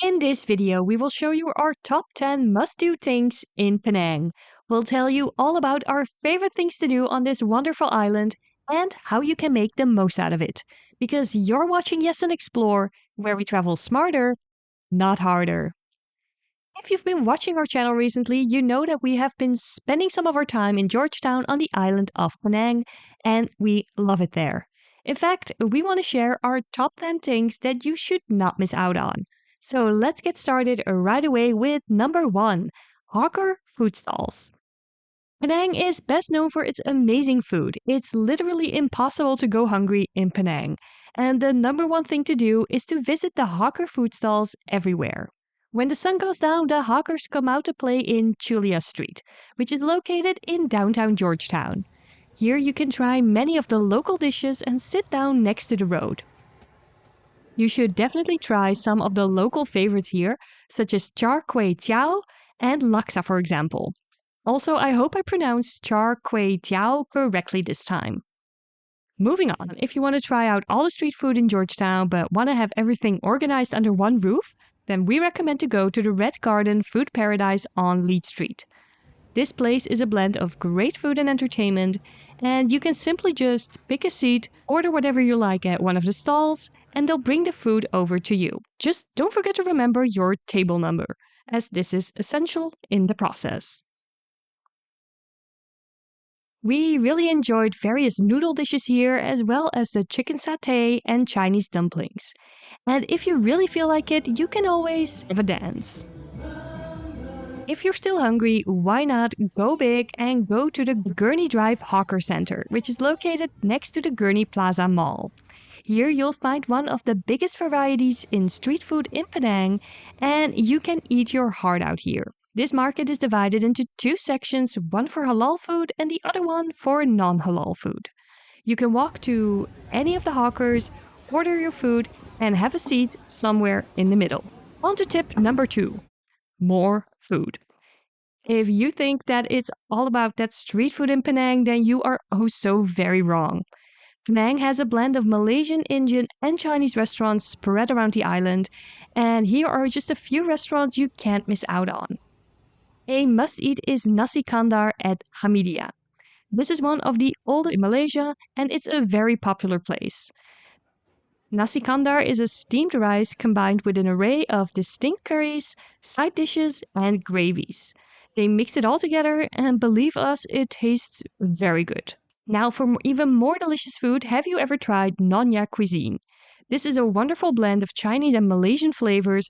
In this video, we will show you our top 10 must-do things in Penang. We'll tell you all about our favorite things to do on this wonderful island and how you can make the most out of it. Because you're watching Yes and Explore, where we travel smarter, not harder. If you've been watching our channel recently, you know that we have been spending some of our time in Georgetown on the island of Penang, and we love it there. In fact, we want to share our top 10 things that you should not miss out on. So let's get started right away with number 1, hawker food stalls. Penang is best known for its amazing food. It's literally impossible to go hungry in Penang. And the number 1 thing to do is to visit the hawker food stalls everywhere. When the sun goes down, the hawkers come out to play in Chulia Street, which is located in downtown Georgetown. Here you can try many of the local dishes and sit down next to the road. You should definitely try some of the local favorites here, such as char kway teow and laksa, for example. Also, I hope I pronounced char kway teow correctly this time. Moving on, if you want to try out all the street food in Georgetown but want to have everything organized under one roof, then we recommend to go to the Red Garden Food Paradise on Lead Street. This place is a blend of great food and entertainment, and you can simply just pick a seat, order whatever you like at one of the stalls, and they'll bring the food over to you. Just don't forget to remember your table number, as this is essential in the process. We really enjoyed various noodle dishes here, as well as the chicken satay and Chinese dumplings. And if you really feel like it, you can always have a dance. If you're still hungry, why not go big and go to the Gurney Drive Hawker Center, which is located next to the Gurney Plaza Mall. Here you'll find one of the biggest varieties in street food in Penang, and you can eat your heart out here. This market is divided into 2 sections, one for halal food and the other one for non-halal food. You can walk to any of the hawkers, order your food, and have a seat somewhere in the middle. On to tip number 2. More food. If you think that it's all about that street food in Penang, then you are oh so very wrong. Penang has a blend of Malaysian, Indian, and Chinese restaurants spread around the island, and here are just a few restaurants you can't miss out on. A must-eat is Nasi Kandar at Hamidia. This is one of the oldest in Malaysia, and it's a very popular place. Nasi Kandar is a steamed rice combined with an array of distinct curries, side dishes, and gravies. They mix it all together, and believe us, it tastes very good. Now, for even more delicious food, have you ever tried Nonya cuisine? This is a wonderful blend of Chinese and Malaysian flavors,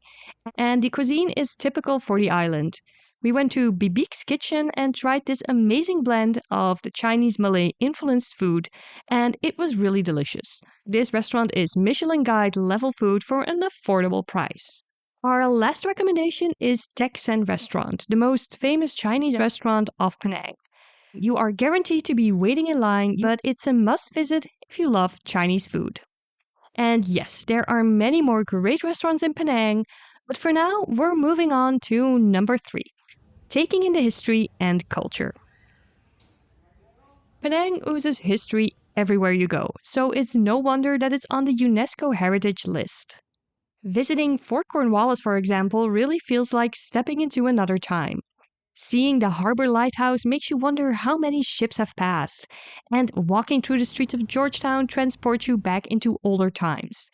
and the cuisine is typical for the island. We went to Bibik's kitchen and tried this amazing blend of the Chinese-Malay influenced food, and it was really delicious. This restaurant is Michelin Guide level food for an affordable price. Our last recommendation is Tek Sen Restaurant, the most famous Chinese restaurant of Penang. You are guaranteed to be waiting in line, but it's a must visit if you love Chinese food. And yes, there are many more great restaurants in Penang, but for now, we're moving on to number 3, taking in the history and culture. Penang oozes history everywhere you go, so it's no wonder that it's on the UNESCO Heritage List. Visiting Fort Cornwallis, for example, really feels like stepping into another time. Seeing the harbor lighthouse makes you wonder how many ships have passed, and walking through the streets of Georgetown transports you back into older times.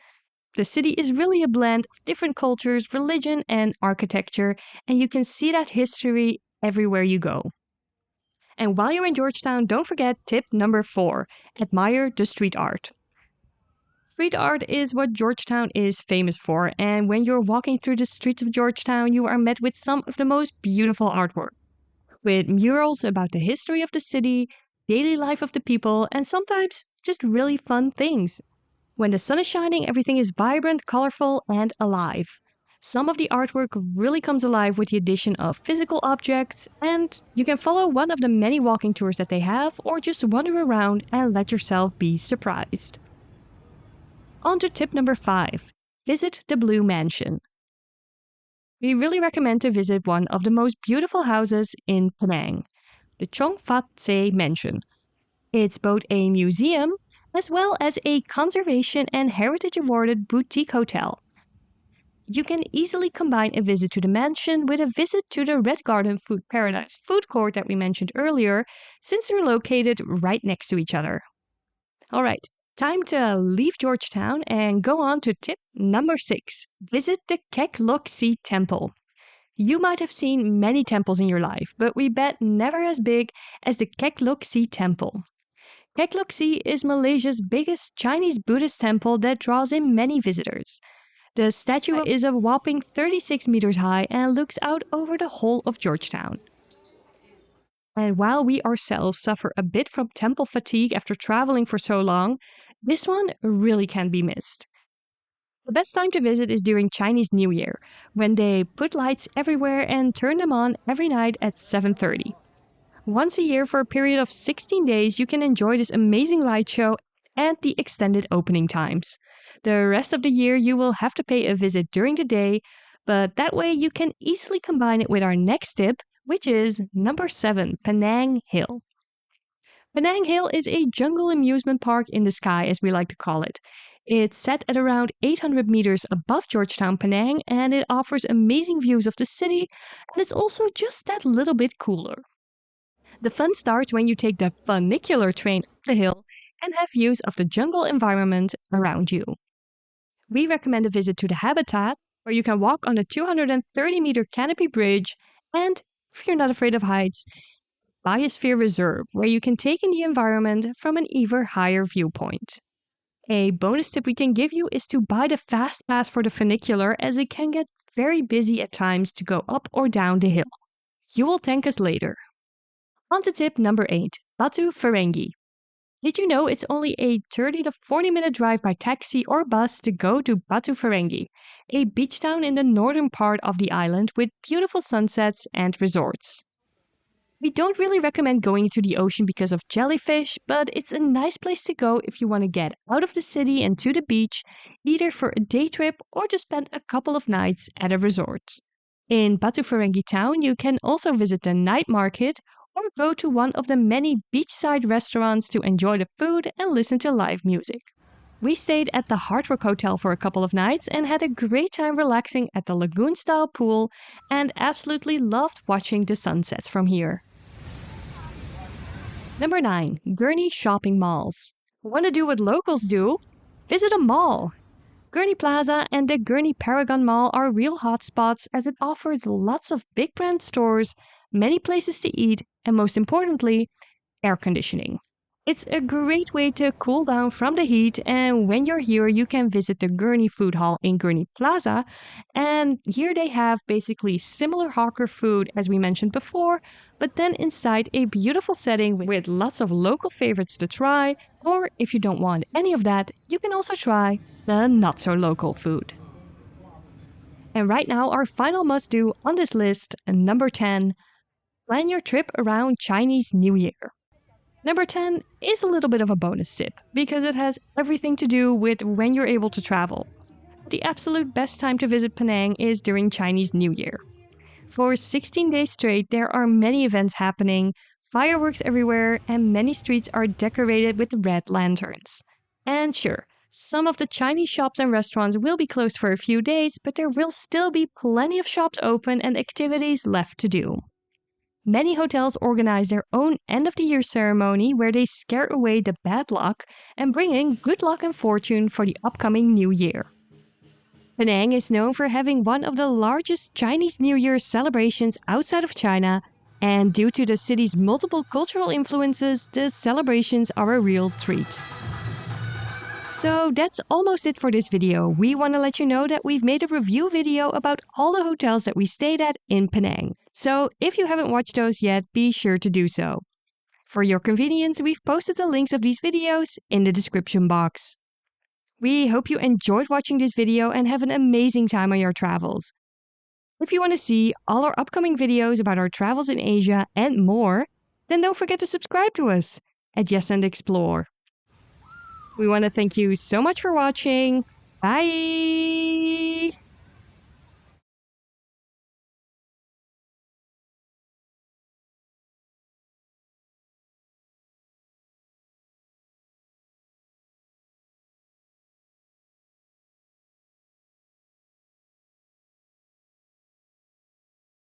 The city is really a blend of different cultures, religion, and architecture, and you can see that history everywhere you go. And while you're in Georgetown, don't forget tip number 4, admire the street art. Street art is what Georgetown is famous for, and when you're walking through the streets of Georgetown, you are met with some of the most beautiful artwork, with murals about the history of the city, daily life of the people, and sometimes just really fun things. When the sun is shining, everything is vibrant, colorful, and alive. Some of the artwork really comes alive with the addition of physical objects, and you can follow one of the many walking tours that they have, or just wander around and let yourself be surprised. On to tip number 5, visit the Blue Mansion. We really recommend to visit one of the most beautiful houses in Penang, the Chong Fat Se Mansion. It's both a museum as well as a conservation and heritage awarded boutique hotel. you can easily combine a visit to the mansion with a visit to the Red Garden Food Paradise food court that we mentioned earlier, since they're located right next to each other. Alright, time to leave Georgetown and go on to tip number 6. Visit the Kek Si Temple. You might have seen many temples in your life, but we bet never as big as the Kek Si Temple. Kek Si is Malaysia's biggest Chinese Buddhist temple that draws in many visitors. The statue is a whopping 36 meters high and looks out over the whole of Georgetown. And while we ourselves suffer a bit from temple fatigue after traveling for so long, this one really can't be missed. The best time to visit is during Chinese New Year, when they put lights everywhere and turn them on every night at 7:30. Once a year for a period of 16 days, you can enjoy this amazing light show and the extended opening times. The rest of the year, you will have to pay a visit during the day, but that way you can easily combine it with our next tip, which is number 7, Panang Hill. Panang Hill is a jungle amusement park in the sky, as we like to call it. It's set at around 800 meters above Georgetown, Penang, and it offers amazing views of the city, and it's also just that little bit cooler. The fun starts when you take the funicular train up the hill and have views of the jungle environment around you. We recommend a visit to the habitat, where you can walk on the 230-meter canopy bridge, and, if you're not afraid of heights, Biosphere Reserve, where you can take in the environment from an even higher viewpoint. A bonus tip we can give you is to buy the fast pass for the funicular, as it can get very busy at times to go up or down the hill. You will thank us later. On to tip number 8, Batu Ferang. Did you know it's only a 30 to 40 minute drive by taxi or bus to go to Batu Ferang, a beach town in the northern part of the island with beautiful sunsets and resorts. We don't really recommend going to the ocean because of jellyfish, but it's a nice place to go if you want to get out of the city and to the beach, either for a day trip or to spend a couple of nights at a resort. In Batu Ferang town, you can also visit the night market or go to one of the many beachside restaurants to enjoy the food and listen to live music. We stayed at the Hard Rock Hotel for a couple of nights and had a great time relaxing at the lagoon-style pool and absolutely loved watching the sunsets from here. Number 9. Gurney Shopping Malls. Want to do what locals do? Visit a mall! Gurney Plaza and the Gurney Paragon Mall are real hotspots, as it offers lots of big brand stores, many places to eat, and most importantly, air conditioning. It's a great way to cool down from the heat, and when you're here, you can visit the Gurney Food Hall in Gurney Plaza, and here they have basically similar hawker food as we mentioned before, but then inside a beautiful setting with lots of local favorites to try, or if you don't want any of that, you can also try the not-so-local food. And right now, our final must-do on this list, number 10, plan your trip around Chinese New Year. Number 10 is a little bit of a bonus tip, because it has everything to do with when you're able to travel. The absolute best time to visit Penang is during Chinese New Year. For 16 days straight, there are many events happening, fireworks everywhere, and many streets are decorated with red lanterns. And sure, some of the Chinese shops and restaurants will be closed for a few days, but there will still be plenty of shops open and activities left to do. Many hotels organize their own end-of-the-year ceremony where they scare away the bad luck and bring in good luck and fortune for the upcoming new year. Penang is known for having one of the largest Chinese New Year celebrations outside of China, and due to the city's multiple cultural influences, the celebrations are a real treat. So that's almost it for this video. We want to let you know that we've made a review video about all the hotels that we stayed at in Penang. So if you haven't watched those yet, be sure to do so. For your convenience, we've posted the links of these videos in the description box. We hope you enjoyed watching this video and have an amazing time on your travels. If you want to see all our upcoming videos about our travels in Asia and more, then don't forget to subscribe to us at Yes and Explore. We want to thank you so much for watching. Bye!